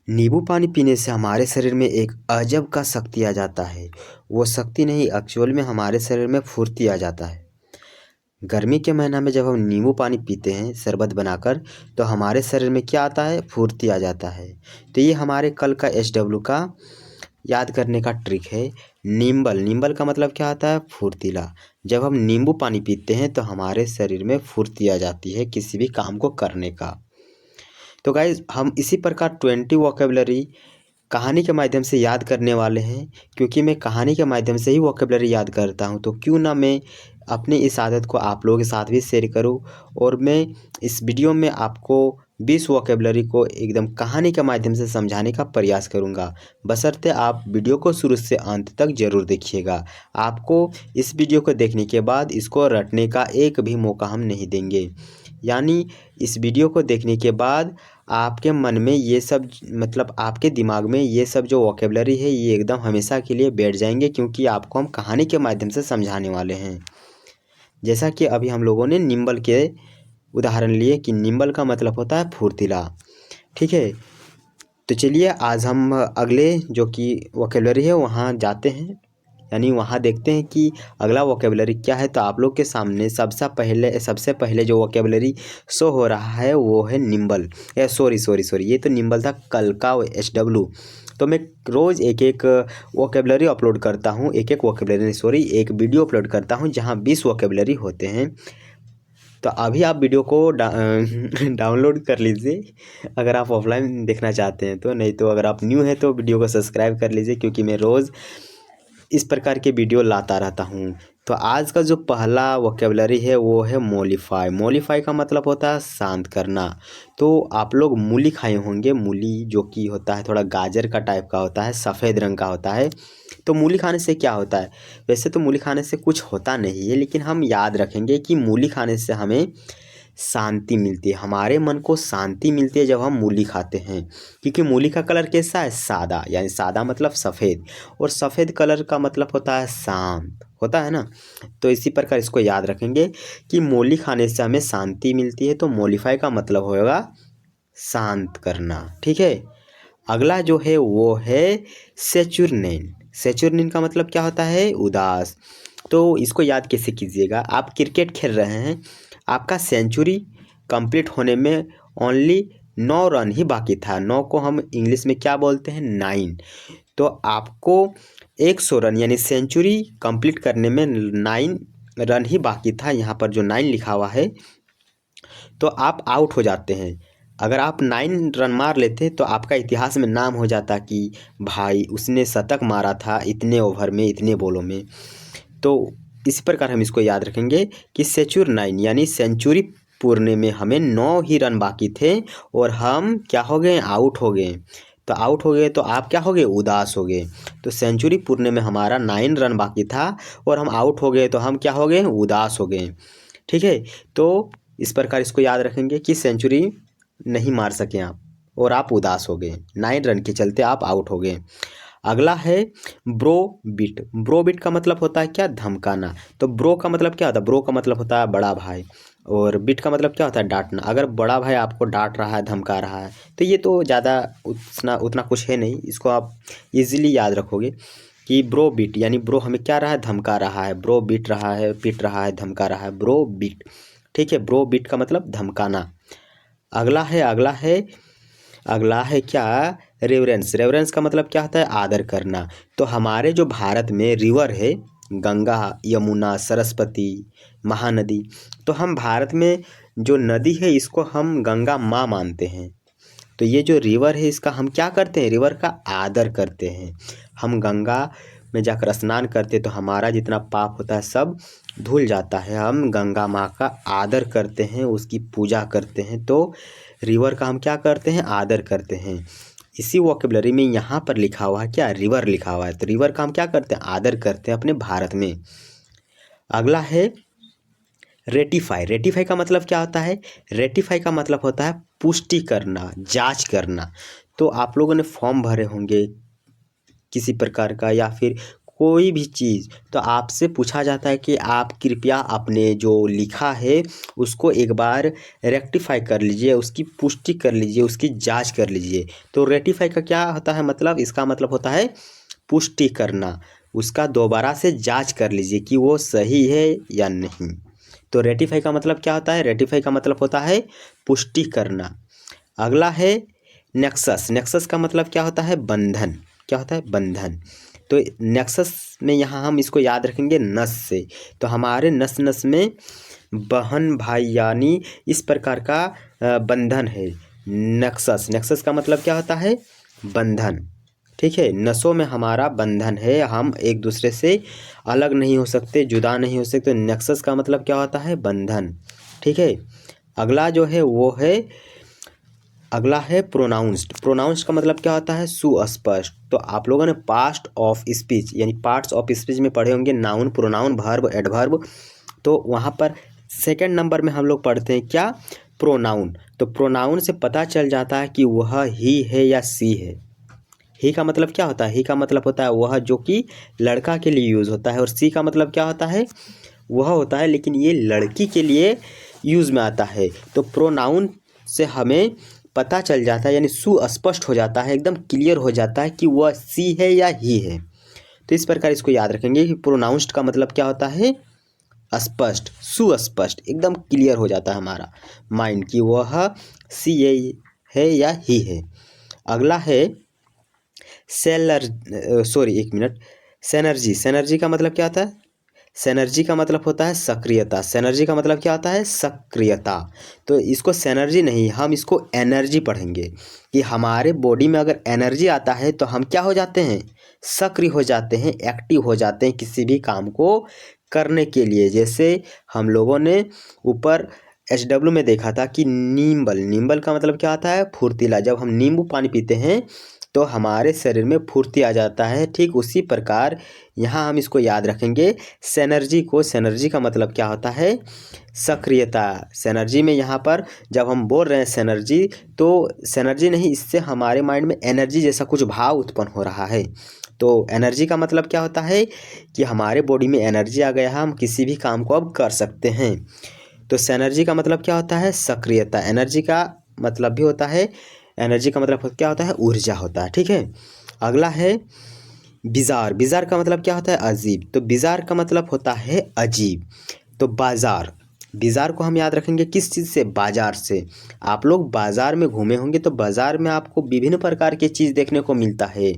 नींबू पानी पीने से हमारे शरीर में एक अजब का शक्ति आ जाता है। वो शक्ति नहीं, एक्चुअल में हमारे शरीर में फुर्ती आ जाता है। गर्मी के महीना में जब हम नींबू पानी पीते हैं शरबत बनाकर, तो हमारे शरीर में क्या आता है, फुर्ती आ जाता है। तो ये हमारे कल का SW का याद करने का ट्रिक है। नींबल, नींबल का मतलब क्या आता है, फुर्तीला। जब हम नींबू पानी पीते हैं तो हमारे शरीर में फुर्ती आ जाती है किसी भी काम को करने का। तो गाइज हम इसी प्रकार 20 वोकेबलरी कहानी के माध्यम से याद करने वाले हैं, क्योंकि मैं कहानी के माध्यम से ही वोकेबलरी याद करता हूं। तो क्यों ना मैं अपनी इस आदत को आप लोगों के साथ भी शेयर करूं, और मैं इस वीडियो में आपको 20 वोकेबलरी को एकदम कहानी के माध्यम से समझाने का प्रयास करूंगा। बशर्ते आप वीडियो को शुरू से अंत तक ज़रूर देखिएगा। आपको इस वीडियो को देखने के बाद इसको रटने का एक भी मौका हम नहीं देंगे। यानी इस वीडियो को देखने के बाद आपके मन में ये सब, मतलब आपके दिमाग में ये सब जो वोकेबलरी है ये एकदम हमेशा के लिए बैठ जाएंगे, क्योंकि आपको हम कहानी के माध्यम से समझाने वाले हैं। जैसा कि अभी हम लोगों ने निम्बल के उदाहरण लिए कि निम्बल का मतलब होता है फुर्तीला। ठीक है, तो चलिए आज हम अगले जो कि वोकेबलरी है वहाँ जाते हैं, यानी वहाँ देखते हैं कि अगला वोकेबलरी क्या है। तो आप लोग के सामने सबसे पहले जो वोकेबलरी शो हो रहा है वो है निम्बल। सॉरी, ये तो निम्बल था कल का SW। तो मैं रोज़ एक एक वोकेबलरी अपलोड करता हूँ, एक वीडियो अपलोड करता हूँ जहाँ 20 वोकेबलरी होते हैं। तो अभी आप वीडियो को डाउनलोड कर लीजिए अगर आप ऑफलाइन देखना चाहते हैं तो, नहीं तो अगर आप न्यू हैं तो वीडियो को सब्सक्राइब कर लीजिए, क्योंकि मैं रोज़ इस प्रकार के वीडियो लाता रहता हूँ। तो आज का जो पहला वोकेबलरी है वो है मोलिफाई। मोलिफाई का मतलब होता है शांत करना। तो आप लोग मूली खाए होंगे, मूली जो कि होता है थोड़ा गाजर का टाइप का होता है, सफ़ेद रंग का होता है। तो मूली खाने से क्या होता है, वैसे तो मूली खाने से कुछ होता नहीं है, लेकिन हम याद रखेंगे कि मूली खाने से हमें शांति मिलती है, हमारे मन को शांति मिलती है जब हम मूली खाते हैं। क्योंकि मूली का कलर कैसा है, सादा, यानी सादा मतलब सफ़ेद, और सफ़ेद कलर का मतलब होता है शांत, होता है ना। तो इसी प्रकार इसको याद रखेंगे कि मूली खाने से हमें शांति मिलती है। तो मोलिफाई का मतलब होगा शांत करना। ठीक है, अगला जो है वो है सेचुरनेन। सेचुरनेन का मतलब क्या होता है, उदास। तो इसको याद कैसे कीजिएगा, आप क्रिकेट खेल रहे हैं, आपका सेंचुरी कंप्लीट होने में ओनली 9 रन ही बाकी था। 9 को हम इंग्लिश में क्या बोलते हैं, 9। तो आपको 100 रन यानी सेंचुरी कंप्लीट करने में 9 रन ही बाकी था। यहाँ पर जो 9 लिखा हुआ है, तो आप आउट हो जाते हैं। अगर आप 9 रन मार लेते तो आपका इतिहास में नाम हो जाता कि भाई उसने शतक मारा था इतने ओवर में, इतने बॉलों में। तो इसी प्रकार हम इसको याद रखेंगे कि सेचुर 9 यानी सेंचुरी पूरने में हमें 9 ही रन बाकी थे, और हम क्या हो गए, आउट हो गए। तो आउट हो गए तो आप क्या हो गए, उदास हो गए। तो सेंचुरी पूरने में हमारा 9 रन बाकी था और हम आउट हो गए, तो हम क्या हो गए, उदास हो गए। ठीक है, तो इस प्रकार इसको याद रखेंगे कि सेंचुरी नहीं मार सके आप और आप उदास हो गए, 9 रन के चलते आप आउट हो गए। अगला है ब्रो बिट। ब्रो बिट का मतलब होता है क्या, धमकाना। तो ब्रो का मतलब क्या होता है, ब्रो का मतलब होता है बड़ा भाई, और बिट का मतलब क्या होता है, डांटना। अगर बड़ा भाई आपको डांट रहा है, धमका रहा है, तो ये तो ज़्यादा उतना कुछ है नहीं, इसको आप इजीली याद रखोगे कि ब्रो बिट यानी ब्रो हमें क्या रहा है, धमका रहा है। ब्रो बिट रहा है, पिट रहा है, धमका रहा है, ब्रो बिट। ठीक है, ब्रो बिट का मतलब धमकाना। अगला है क्या, रेवरेंस। रेवरेंस का मतलब क्या होता है, आदर करना। तो हमारे जो भारत में रिवर है, गंगा, यमुना, सरस्वती, महानदी, तो हम भारत में जो नदी है इसको हम गंगा माँ मानते हैं। तो ये जो रिवर है इसका हम क्या करते हैं, रिवर का आदर करते हैं। हम गंगा में जाकर स्नान करते हैं तो हमारा जितना पाप होता है सब धुल जाता है। हम गंगा माँ का आदर करते हैं, उसकी पूजा करते हैं। तो रिवर का हम क्या करते हैं, आदर करते हैं। इसी वोकेबलरी में यहाँ पर लिखा हुआ है क्या, रिवर लिखा हुआ है। तो रिवर का हम क्या करते हैं, आदर करते हैं अपने भारत में। अगला है रेटिफाई। रेटिफाई का मतलब क्या होता है, रेटिफाई का मतलब होता है पुष्टि करना, जांच करना। तो आप लोगों ने फॉर्म भरे होंगे किसी प्रकार का, या फिर कोई भी चीज़, तो आपसे पूछा जाता है कि आप कृपया अपने जो लिखा है उसको एक बार रेक्टिफाई कर लीजिए, उसकी पुष्टि कर लीजिए, उसकी जांच कर लीजिए। तो रेक्टिफाई का क्या होता है मतलब, इसका मतलब होता है पुष्टि करना, उसका दोबारा से जांच कर लीजिए कि वो सही है या नहीं। तो रेक्टिफाई का मतलब क्या होता है, रेक्टिफाई का मतलब होता है पुष्टि करना। अगला है नेक्सस। नेक्सस का मतलब क्या होता है, बंधन। क्या होता है, बंधन। तो नेक्सस में यहाँ हम इसको याद रखेंगे नस से। तो हमारे नस नस में बहन भाई यानी इस प्रकार का बंधन है। नेक्सस, नेक्सस का मतलब क्या होता है, बंधन। ठीक है, नसों में हमारा बंधन है, हम एक दूसरे से अलग नहीं हो सकते, जुदा नहीं हो सकते। नेक्सस का मतलब क्या होता है, बंधन। ठीक है, अगला जो है वो है, अगला है प्रोनाउंस्ड। प्रोनाउंस्ड का मतलब क्या होता है, सुस्पष्ट। तो आप लोगों ने पास्ट ऑफ स्पीच यानी पार्ट्स ऑफ स्पीच में पढ़े होंगे, नाउन, प्रोनाउन, वर्ब, एडवर्ब। तो वहाँ पर सेकंड नंबर में हम लोग पढ़ते हैं क्या, प्रोनाउन। तो प्रोनाउन से पता चल जाता है कि वह ही है या सी है। ही का मतलब क्या होता है, ही का मतलब होता है वह जो कि लड़का के लिए यूज़ होता है, और सी का मतलब क्या होता है, वह होता है लेकिन ये लड़की के लिए यूज़ में आता है। तो प्रोनाउन से हमें पता चल जाता है यानी सुस्पष्ट हो जाता है, एकदम क्लियर हो जाता है कि वह सी है या ही है। तो इस प्रकार इसको याद रखेंगे कि प्रोनाउंस्ड का मतलब क्या होता है, स्पष्ट, सुस्पष्ट, एकदम क्लियर हो जाता है हमारा माइंड कि वह सी है या ही है। अगला है एक मिनट, सेनर्जी। सेनर्जी का मतलब क्या होता है, सेनर्जी का मतलब होता है सक्रियता। सेनर्जी का मतलब क्या होता है, सक्रियता। तो इसको सेनर्जी नहीं, हम इसको एनर्जी पढ़ेंगे कि हमारे बॉडी में अगर एनर्जी आता है तो हम क्या हो जाते हैं, सक्रिय हो जाते हैं, एक्टिव हो जाते हैं किसी भी काम को करने के लिए। जैसे हम लोगों ने ऊपर HW में देखा था कि नींबल, नींबल का मतलब क्या आता है, फुर्तीला। जब हम नींबू पानी पीते हैं तो हमारे शरीर में फुर्ती आ जाता है। ठीक उसी प्रकार यहाँ हम इसको याद रखेंगे सेनर्जी को। सेनर्जी का मतलब क्या होता है, सक्रियता। सेनर्जी में यहाँ पर जब हम बोल रहे हैं सेनर्जी, तो सेनर्जी नहीं, इससे हमारे माइंड में एनर्जी जैसा कुछ भाव उत्पन्न हो रहा है। तो एनर्जी का मतलब क्या होता है कि हमारे बॉडी में एनर्जी आ गया है, हम किसी भी काम को अब कर सकते हैं। तो सेनर्जी का मतलब क्या होता है, सक्रियता। एनर्जी का मतलब भी होता है, एनर्जी का मतलब क्या होता है, ऊर्जा होता है। ठीक है, अगला है बिजार। बिजार का मतलब क्या होता है, अजीब। तो बिजार का मतलब होता है अजीब। तो बाजार, बिजार को हम याद रखेंगे किस चीज़ से, बाजार से। आप लोग बाजार में घूमे होंगे तो बाजार में आपको विभिन्न प्रकार की चीज़ देखने को मिलता है,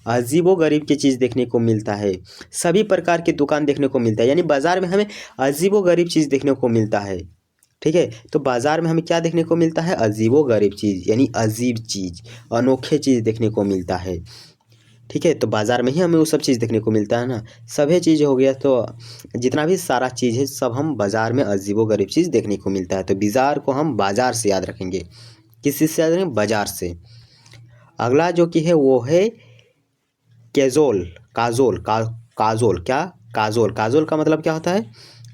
अजीबो गरीब की चीज़ देखने को मिलता है, सभी प्रकार की दुकान देखने को मिलता है। यानी बाजार में हमें अजीबो गरीब चीज़ देखने को मिलता है। ठीक है, तो बाजार में हमें क्या देखने को मिलता है, अजीबो गरीब चीज़ यानी अजीब चीज़, अनोखे चीज़ देखने को मिलता है। ठीक है, तो बाज़ार में ही हमें वो सब चीज़ देखने को मिलता है ना, सभी चीज़ हो गया। तो जितना भी सारा चीज़ है सब हम बाज़ार में अजीबो गरीब चीज़ देखने को मिलता है। तो बाज़ार को हम बाज़ार से याद रखेंगे, किस चीज़ से याद रखेंगे, बाज़ार से। अगला जो कि है वो है कैज़ोल, काज़ोल, काज़ोल, क्या, काज़ोल। काज़ोल का मतलब क्या होता है,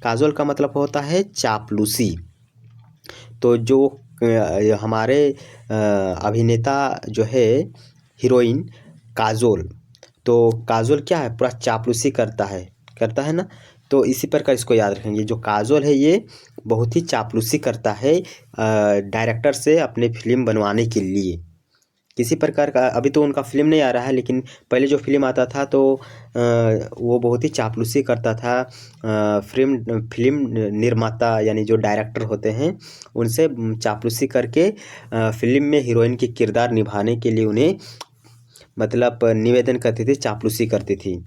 काज़ोल का मतलब होता है चापलूसी। तो जो हमारे अभिनेता जो है, हीरोइन काजोल, तो काजोल क्या है, पूरा चापलूसी करता है ना। तो इसी प्रकार इसको याद रखेंगे, जो काजोल है ये बहुत ही चापलूसी करता है डायरेक्टर से अपने फिल्म बनवाने के लिए। किसी प्रकार का अभी तो उनका फिल्म नहीं आ रहा है, लेकिन पहले जो फिल्म आता था तो वो बहुत ही चापलूसी करता था। फिल्म निर्माता यानी जो डायरेक्टर होते हैं उनसे चापलूसी करके फिल्म में हीरोइन की किरदार निभाने के लिए उन्हें मतलब निवेदन करती थी, चापलूसी करती थी।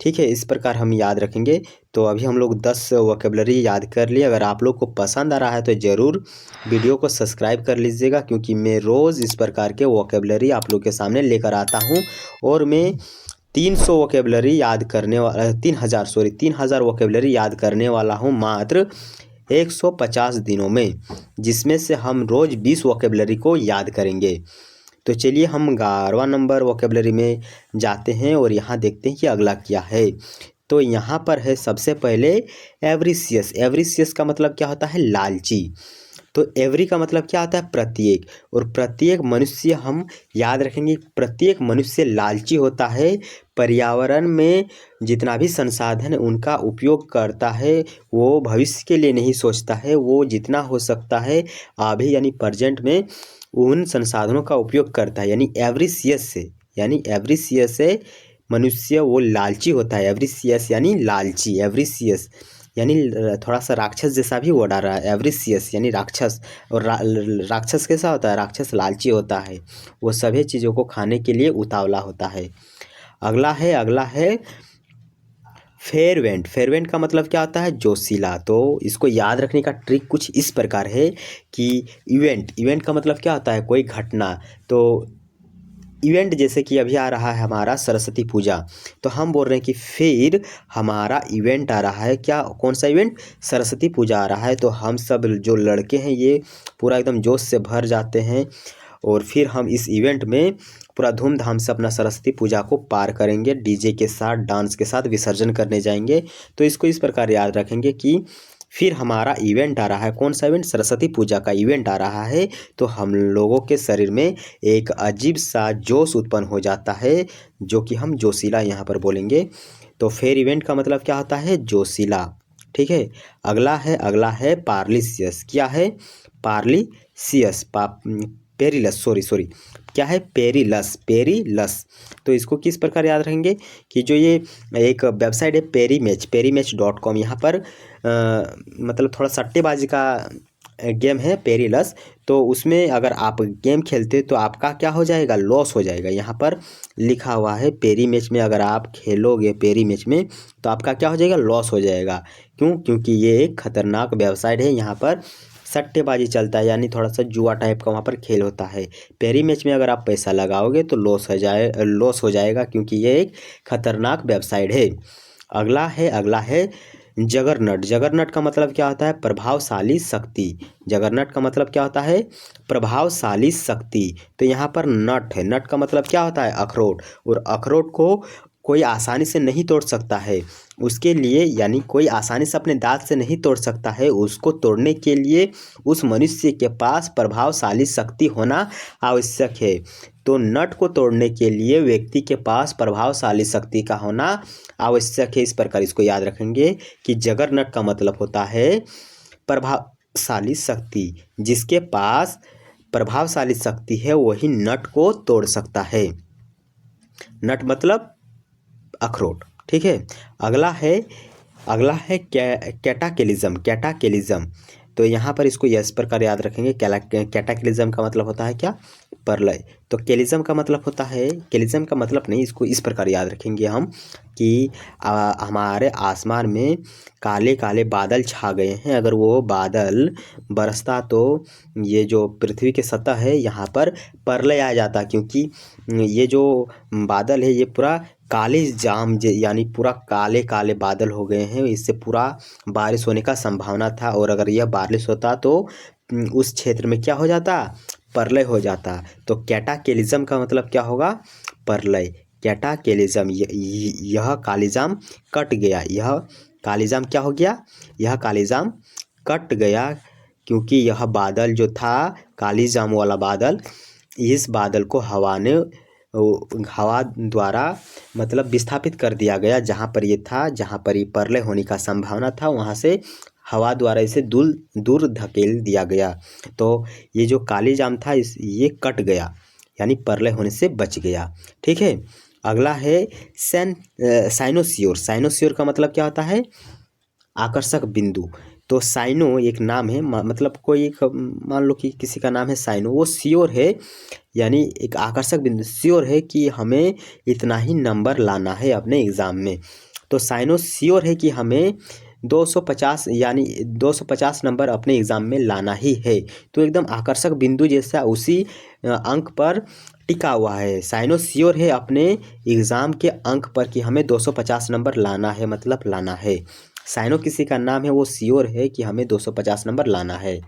ठीक है, इस प्रकार हम याद रखेंगे। तो अभी हम लोग 10 वोकेबलरी याद कर लिए। अगर आप लोग को पसंद आ रहा है तो ज़रूर वीडियो को सब्सक्राइब कर लीजिएगा, क्योंकि मैं रोज़ इस प्रकार के वोकेबलरी आप लोग के सामने लेकर आता हूँ। और मैं 300 वोकेबलरी याद करने वाला, 3000 वोकेबलरी याद करने वाला हूँ मात्र 150 दिनों में, जिसमें से हम रोज़ 20 वोकेबलरी को याद करेंगे। तो चलिए हम 11वां नंबर वोकेबलरी में जाते हैं और यहाँ देखते हैं कि अगला क्या है। तो यहाँ पर है सबसे पहले एवरिशियस। एवरिशियस का मतलब क्या होता है, लालची। तो एवरी का मतलब क्या होता है? प्रत्येक। और प्रत्येक मनुष्य हम याद रखेंगे, प्रत्येक मनुष्य लालची होता है। पर्यावरण में जितना भी संसाधन उनका उपयोग करता है वो भविष्य के लिए नहीं सोचता है। वो जितना हो सकता है अभी यानी प्रेजेंट में उन संसाधनों का उपयोग करता है। यानी एवरीसियस से मनुष्य वो लालची होता है। एवरीसियस यानी लालची, एवरीसियस यानी थोड़ा सा राक्षस जैसा भी वर्ड आ रहा है। एवरीसियस यानी राक्षस। और राक्षस कैसा होता है? राक्षस लालची होता है, वो सभी चीज़ों को खाने के लिए उतावला होता है। अगला है फेरवेंट। फेरवेंट का मतलब क्या होता है? जोशीला। तो इसको याद रखने का ट्रिक कुछ इस प्रकार है कि इवेंट का मतलब क्या होता है? कोई घटना। तो इवेंट जैसे कि अभी आ रहा है हमारा सरस्वती पूजा, तो हम बोल रहे हैं कि फिर हमारा इवेंट आ रहा है। क्या, कौन सा इवेंट? सरस्वती पूजा आ रहा है। तो हम सब जो लड़के हैं ये पूरा एकदम जोश से भर जाते हैं और फिर हम इस इवेंट में पूरा धूमधाम से अपना सरस्वती पूजा को पार करेंगे। डीजे के साथ, डांस के साथ विसर्जन करने जाएंगे। तो इसको इस प्रकार याद रखेंगे कि फिर हमारा इवेंट आ रहा है। कौन सा इवेंट? सरस्वती पूजा का इवेंट आ रहा है। तो हम लोगों के शरीर में एक अजीब सा जोश उत्पन्न हो जाता है, जो कि हम जोशीला यहाँ पर बोलेंगे। तो फिर इवेंट का मतलब क्या होता है? जोशीला। ठीक है। अगला है पार्लिसियस। क्या है? पार्लिसियस। पेरिलस, सॉरी क्या है? पेरिलस। तो इसको किस प्रकार याद रखेंगे कि जो ये एक वेबसाइट है पेरीमैच.com, यहाँ पर मतलब थोड़ा सट्टेबाजी का गेम है पेरिलस। तो उसमें अगर आप गेम खेलते तो आपका क्या हो जाएगा? लॉस हो जाएगा। यहाँ पर लिखा हुआ है पेरी मैच में अगर आप खेलोगे पेरी मैच में तो आपका क्या हो जाएगा? लॉस हो जाएगा। क्यों? क्योंकि ये एक खतरनाक वेबसाइट है। यहाँ पर सट्टेबाजी चलता है, यानी थोड़ा सा जुआ टाइप का वहाँ पर खेल होता है। पेरी मैच में अगर आप पैसा लगाओगे तो लॉस हो जाएगा, क्योंकि ये एक खतरनाक वेबसाइट है। अगला है जगरनट। जगरनट का मतलब क्या होता है? प्रभावशाली शक्ति। जगरनट का मतलब क्या होता है? प्रभावशाली शक्ति। तो यहाँ पर नट है। नट का मतलब क्या होता है? अखरोट। और अखरोट को कोई आसानी से नहीं तोड़ सकता है। उसके लिए यानी कोई आसानी से अपने दांत से नहीं तोड़ सकता है। उसको तोड़ने के लिए उस मनुष्य के पास प्रभावशाली शक्ति होना आवश्यक है। तो नट को तोड़ने के लिए व्यक्ति के पास प्रभावशाली शक्ति का होना आवश्यक है। इस प्रकार इसको याद रखेंगे कि जगरनट का मतलब होता है प्रभावशाली शक्ति। जिसके पास प्रभावशाली शक्ति है वही नट को तोड़ सकता है। नट मतलब अखरोट। ठीक है। अगला है कैटाक्लिज्म। तो यहाँ पर इसको इस प्रकार याद रखेंगे। कैटाक्लिज्म का मतलब होता है क्या? प्रलय। तो केलिज्म का मतलब होता है, केलिज्म का मतलब नहीं, इसको इस प्रकार याद रखेंगे हम कि हमारे आसमान में काले काले बादल छा गए हैं। अगर वो बादल बरसता तो ये जो पृथ्वी की सतह है यहाँ पर प्रलय आ जाता, क्योंकि ये जो बादल है ये पूरा काले जाम यानी पूरा काले काले बादल हो गए हैं। इससे पूरा बारिश होने का संभावना था, और अगर यह बारिश होता तो उस क्षेत्र में क्या हो जाता? प्रलय हो जाता। तो कैटाक्लिज्म का मतलब क्या होगा? प्रलय। कैटाक्लिज्म, यह कालिजाम कट गया। यह कालिजाम क्या हो गया? यह कालिजाम कट गया, क्योंकि यह बादल जो था कालिजाम वाला बादल, इस बादल को हवा द्वारा मतलब विस्थापित कर दिया गया। जहाँ पर ये था, जहाँ पर ये प्रलय होने का संभावना था, वहाँ से हवा द्वारा इसे दूर धकेल दिया गया। तो ये जो कालिजाम था ये कट गया, यानी प्रलय होने से बच गया। ठीक है। अगला है साइनोसियोर। साइनोसियोर का मतलब क्या होता है? आकर्षक बिंदु। तो साइनो एक नाम है, मतलब कोई मान लो कि किसी का नाम है साइनो, वो श्योर है, यानी एक आकर्षक बिंदु श्योर है कि हमें इतना ही नंबर लाना है अपने एग्ज़ाम में। तो साइनो श्योर है कि हमें 250 यानी 250 नंबर अपने एग्ज़ाम में लाना ही है। तो एकदम आकर्षक बिंदु जैसा उसी अंक पर टिका हुआ है। साइनो श्योर है अपने एग्ज़ाम के अंक पर कि हमें 250 नंबर लाना है, मतलब लाना है। साइनो किसी का नाम है, वो श्योर है कि हमें 250 नंबर लाना है।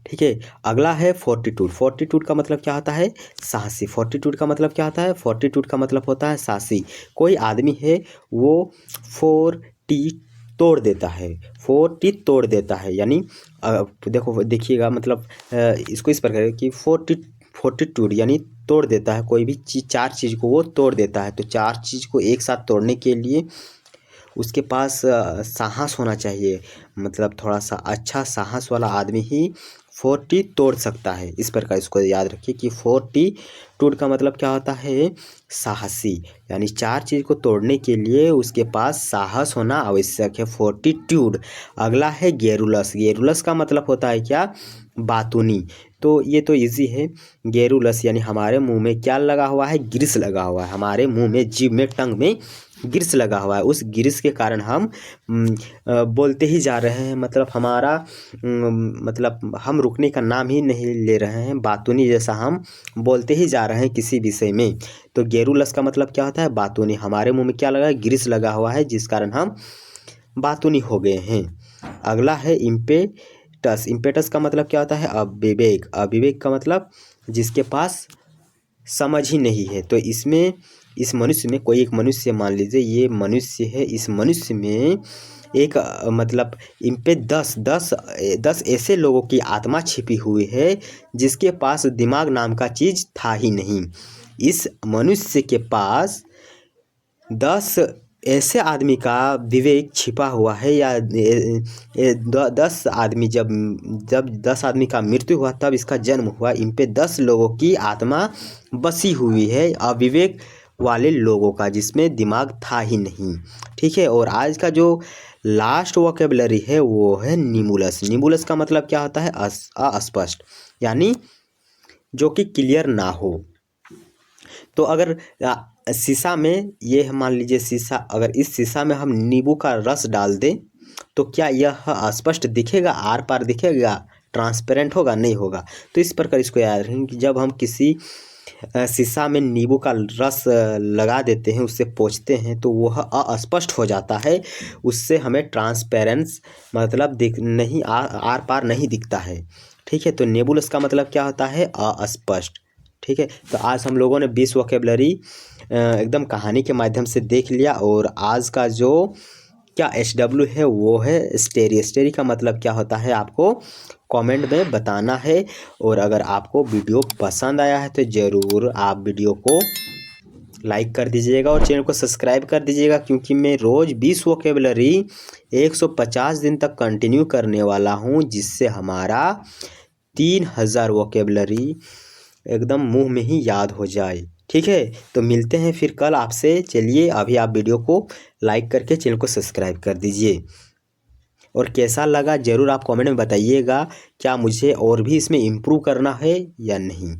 ठीक है। अगला है फोर्टिट्यूड। फोर्टिट्यूड का मतलब क्या होता है? साहसी। फोर्टिट्यूड का मतलब क्या होता है? फोर्टिट्यूड का मतलब होता है साहसी। कोई आदमी है वो तोड़ देता है, 4 टीथ तोड़ देता है। यानी देखिएगा मतलब इसको इस प्रकार कि 42 यानी तोड़ देता है, कोई भी चीज़ 4 चीज़ को वो तोड़ देता है। तो 4 चीज़ को एक साथ तोड़ने के लिए उसके पास साहस होना चाहिए, मतलब थोड़ा सा अच्छा साहस वाला आदमी ही 40 तोड़ सकता है। इस प्रकार इसको याद रखिए कि 42 का मतलब क्या होता है, साहसी। यानी 4 चीज़ को तोड़ने के लिए उसके पास साहस होना आवश्यक है, 42। अगला है गेरुलस। गेरुलस का मतलब होता है क्या, बातूनी। तो ये तो इजी है। गेरुलस यानी हमारे मुंह में क्या लगा हुआ है, ग्रीस लगा हुआ है। हमारे मुंह में, जीभ में, टंग में ग्रीस लगा हुआ है। उस ग्रीस के कारण हम बोलते ही जा रहे हैं, मतलब हमारा मतलब हम रुकने का नाम ही नहीं ले रहे हैं, बातूनी जैसा हम बोलते ही जा रहे हैं किसी विषय में। तो गेरुलस का मतलब क्या होता है, बातूनी। हमारे मुंह में क्या लगा है, ग्रीस लगा हुआ है, जिस कारण हम बातूनी हो गए हैं। अगला है इम्पेटस। इम्पेटस का मतलब क्या होता है, अविवेक। अविवेक का मतलब जिसके पास समझ ही नहीं है। तो इसमें इस मनुष्य में कोई एक मनुष्य, मान लीजिए ये मनुष्य है, इस मनुष्य में एक मतलब इन पे 10 ऐसे लोगों की आत्मा छिपी हुई है जिसके पास दिमाग नाम का चीज़ था ही नहीं। इस मनुष्य के पास 10 ऐसे आदमी का विवेक छिपा हुआ है, या 10 आदमी, जब 10 आदमी का मृत्यु हुआ तब इसका जन्म हुआ। इन पे 10 लोगों की आत्मा बसी हुई है, अविवेक वाले लोगों का, जिसमें दिमाग था ही नहीं। ठीक है। और आज का जो लास्ट वोकेबलरी है वो है निमुलस। निमुलस का मतलब क्या होता है, अस्पष्ट, यानी जो कि क्लियर ना हो। तो अगर शीशा में, ये मान लीजिए शीशा, अगर इस शीशा में हम नींबू का रस डाल दें तो क्या यह स्पष्ट दिखेगा, आर पार दिखेगा, ट्रांसपेरेंट होगा, नहीं होगा। तो इस प्रकार इसको याद रखें कि जब हम किसी शीशा में नींबू का रस लगा देते हैं, उससे पोंछते हैं, तो वह अस्पष्ट हो जाता है। उससे हमें ट्रांसपेरेंस मतलब नहीं, आर पार नहीं दिखता है। ठीक है। तो नेबुलस का मतलब क्या होता है, अस्पष्ट। ठीक है। तो आज हम लोगों ने 20 वोकेबलरी एकदम कहानी के माध्यम से देख लिया। और आज का जो क्या SW है वो है स्टेरी। स्टेरी का मतलब क्या होता है आपको कमेंट में बताना है। और अगर आपको वीडियो पसंद आया है तो ज़रूर आप वीडियो को लाइक कर दीजिएगा और चैनल को सब्सक्राइब कर दीजिएगा, क्योंकि मैं रोज़ 20 वोकेबलरी 150 दिन तक कंटिन्यू करने वाला हूँ, जिससे हमारा 3000 वोकेबलरी एकदम मुंह में ही याद हो जाए। ठीक है। तो मिलते हैं फिर कल आपसे। चलिए अभी आप वीडियो को लाइक करके चैनल को सब्सक्राइब कर दीजिए। और कैसा लगा ज़रूर आप कमेंट में बताइएगा, क्या मुझे और भी इसमें इम्प्रूव करना है या नहीं।